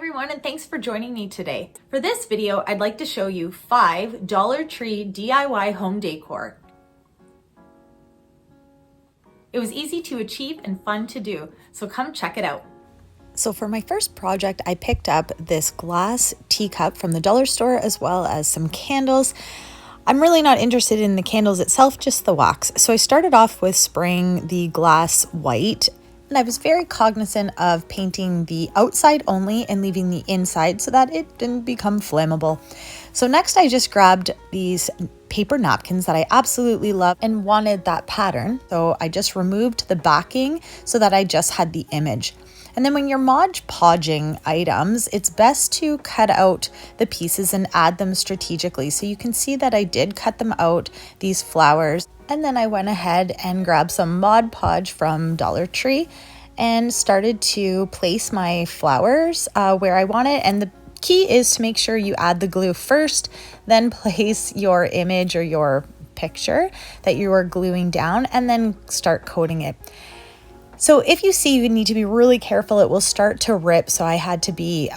everyone, and thanks for joining me today. For this video, I'd like to show you 5 Dollar Tree DIY home decor. It was easy to achieve and fun to do, so come check it out. So for my first project, I picked up this glass teacup from the dollar store as well as some candles. I'm really not interested in the candles itself, just the wax. So I started off with spraying the glass white, and I was very cognizant of painting the outside only and leaving the inside so that it didn't become flammable. So next I just grabbed these paper napkins that I absolutely love and wanted that pattern. So I just removed the backing so that I just had the image. And then when you're Mod Podging items, it's best to cut out the pieces and add them strategically. So you can see that I did cut them out, these flowers. And then I went ahead and grabbed some Mod Podge from Dollar Tree and started to place my flowers where I want it. And the key is to make sure you add the glue first, then place your image or your picture that you are gluing down, and then start coating it. So if you see you need to be really careful, it will start to rip. So I had to be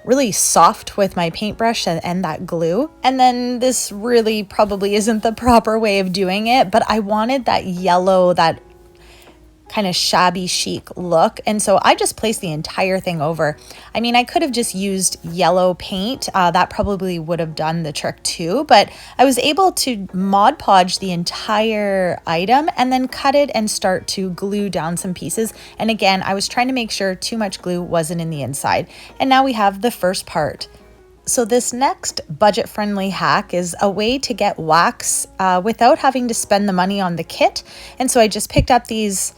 really soft with my paintbrush and that glue. And then this really probably isn't the proper way of doing it, but I wanted that yellow, that kind of shabby chic look. And so I just placed the entire thing over. I mean, I could have just used yellow paint. That probably would have done the trick too, but I was able to Mod Podge the entire item and then cut it and start to glue down some pieces. And again, I was trying to make sure too much glue wasn't in the inside. And now we have the first part. So this next budget-friendly hack is a way to get wax without having to spend the money on the kit. And so I just picked up these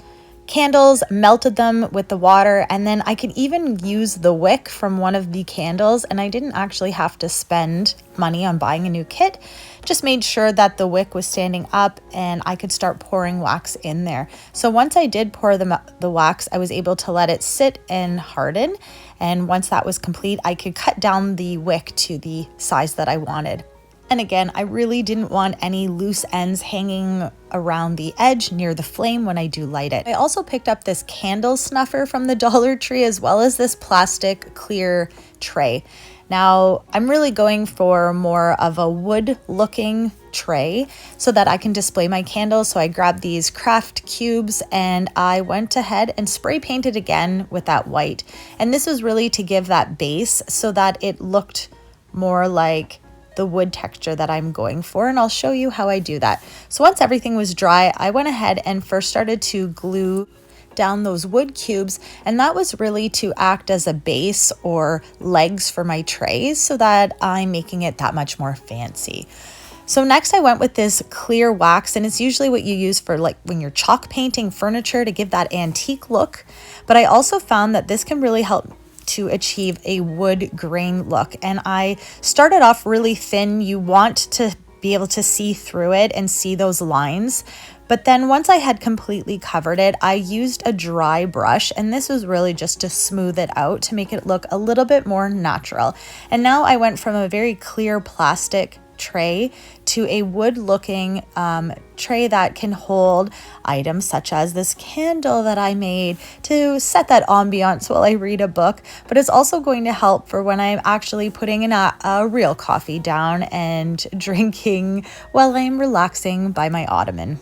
candles, melted them with the water, and then I could even use the wick from one of the candles, and I didn't actually have to spend money on buying a new kit. Just made sure that the wick was standing up and I could start pouring wax in there. So once I did pour the wax, I was able to let it sit and harden, and once that was complete, I could cut down the wick to the size that I wanted. And again, I really didn't want any loose ends hanging around the edge near the flame when I do light it. I also picked up this candle snuffer from the Dollar Tree as well as this plastic clear tray. Now, I'm really going for more of a wood looking tray so that I can display my candles. So I grabbed these craft cubes and I went ahead and spray painted again with that white. And this was really to give that base so that it looked more like the wood texture that I'm going for, and I'll show you how I do that. So once everything was dry, I went ahead and first started to glue down those wood cubes, and that was really to act as a base or legs for my trays so that I'm making it that much more fancy. So next I went with this clear wax, and it's usually what you use for like when you're chalk painting furniture to give that antique look, but I also found that this can really help to achieve a wood grain look. And I started off really thin. You want to be able to see through it and see those lines. But then once I had completely covered it, I used a dry brush, and this was really just to smooth it out to make it look a little bit more natural. And now I went from a very clear plastic tray to a wood looking tray that can hold items such as this candle that I made to set that ambiance while I read a book, but it's also going to help for when I'm actually putting in a real coffee down and drinking while I'm relaxing by my ottoman.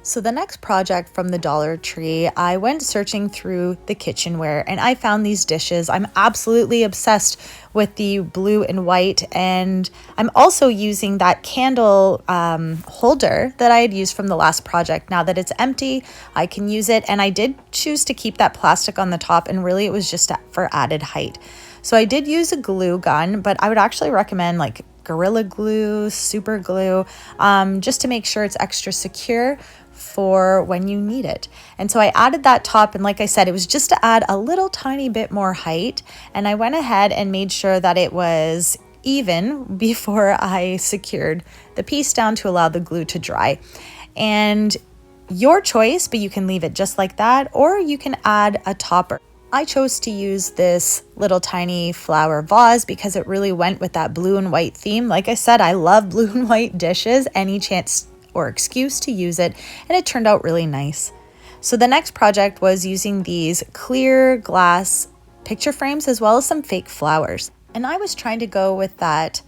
So the next project from the Dollar Tree, I went searching through the kitchenware and I found these dishes. I'm absolutely obsessed with the blue and white, and I'm also using that candle holder that I had used from the last project. Now that it's empty, I can use it, and I did choose to keep that plastic on the top, and really it was just for added height. So I did use a glue gun, but I would actually recommend like Gorilla Glue, Super Glue, just to make sure it's extra secure for when you need it. And so I added that top, and like I said, it was just to add a little tiny bit more height, and I went ahead and made sure that it was even before I secured the piece down to allow the glue to dry. And your choice, but you can leave it just like that, or you can add a topper. I chose to use this little tiny flower vase because it really went with that blue and white theme. Like I said, I love blue and white dishes any chance or excuse to use it, and it turned out really nice. So the next project was using these clear glass picture frames as well as some fake flowers. And I was trying to go with that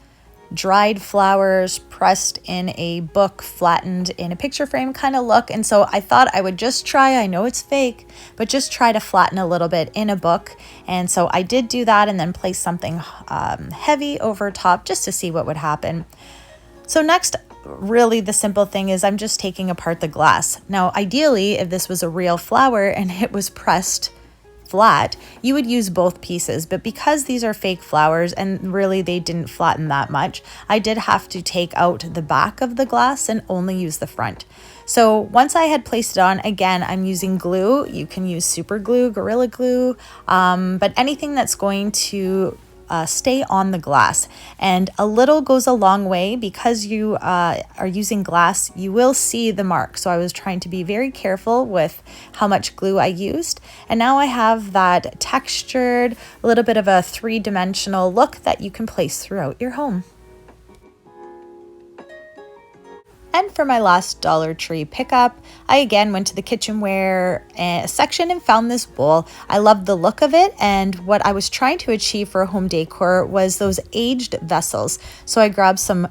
dried flowers pressed in a book, flattened in a picture frame kind of look. And so I thought I would just try, I know it's fake, but just try to flatten a little bit in a book. And so I did do that and then place something heavy over top just to see what would happen. So next, really the simple thing is I'm just taking apart the glass. Now, ideally, if this was a real flower and it was pressed flat, you would use both pieces, but because these are fake flowers and really they didn't flatten that much, I did have to take out the back of the glass and only use the front. So once I had placed it on, again, I'm using glue. You can use super glue, Gorilla Glue, but anything that's going to stay on the glass. And a little goes a long way. Because you are using glass, you will see the mark. So I was trying to be very careful with how much glue I used. And now I have that textured, a little bit of a three-dimensional look that you can place throughout your home. And for my last Dollar Tree pickup, I again went to the kitchenware section and found this bowl. I loved the look of it, and what I was trying to achieve for a home decor was those aged vessels. So I grabbed some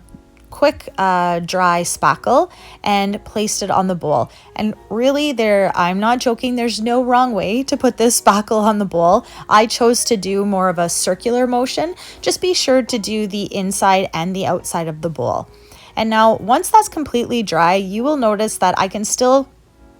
quick dry spackle and placed it on the bowl. And really I'm not joking, there's no wrong way to put this spackle on the bowl. I chose to do more of a circular motion. Just be sure to do the inside and the outside of the bowl. And now once that's completely dry, you will notice that I can still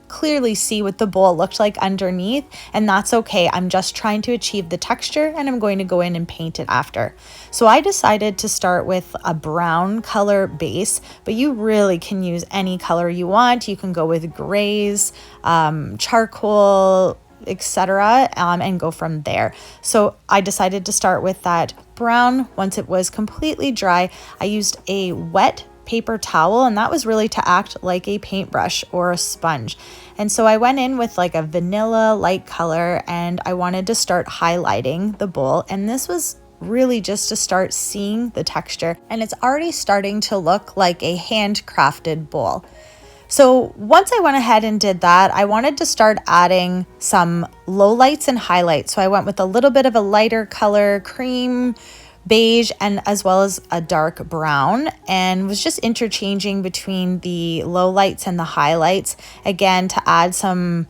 clearly see what the bowl looked like underneath, and that's okay. I'm just trying to achieve the texture, and I'm going to go in and paint it after. So I decided to start with a brown color base, but you really can use any color you want. You can go with grays, charcoal, etc., and go from there. So I decided to start with that brown. Once it was completely dry, I used a wet paper towel, and that was really to act like a paintbrush or a sponge. And so I went in with like a vanilla light color, and I wanted to start highlighting the bowl, and this was really just to start seeing the texture, and it's already starting to look like a handcrafted bowl. So once I went ahead and did that, I wanted to start adding some lowlights and highlights. So I went with a little bit of a lighter color, cream, beige, and as well as a dark brown, and was just interchanging between the lowlights and the highlights, again to add some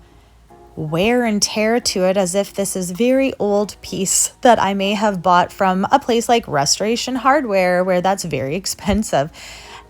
wear and tear to it, as if this is very old piece that I may have bought from a place like Restoration Hardware, where that's very expensive.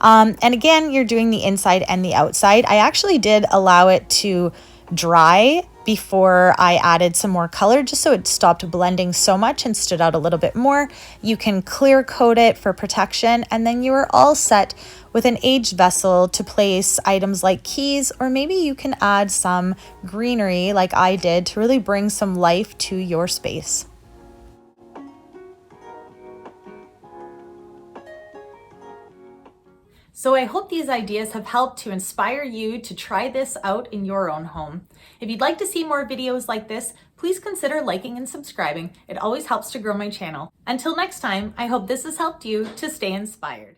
And again, you're doing the inside and the outside. I actually did allow it to dry before I added some more color, just so it stopped blending so much and stood out a little bit more. You can clear coat it for protection, and then you are all set with an aged vessel to place items like keys, or maybe you can add some greenery like I did to really bring some life to your space. So I hope these ideas have helped to inspire you to try this out in your own home. If you'd like to see more videos like this, please consider liking and subscribing. It always helps to grow my channel. Until next time, I hope this has helped you to stay inspired.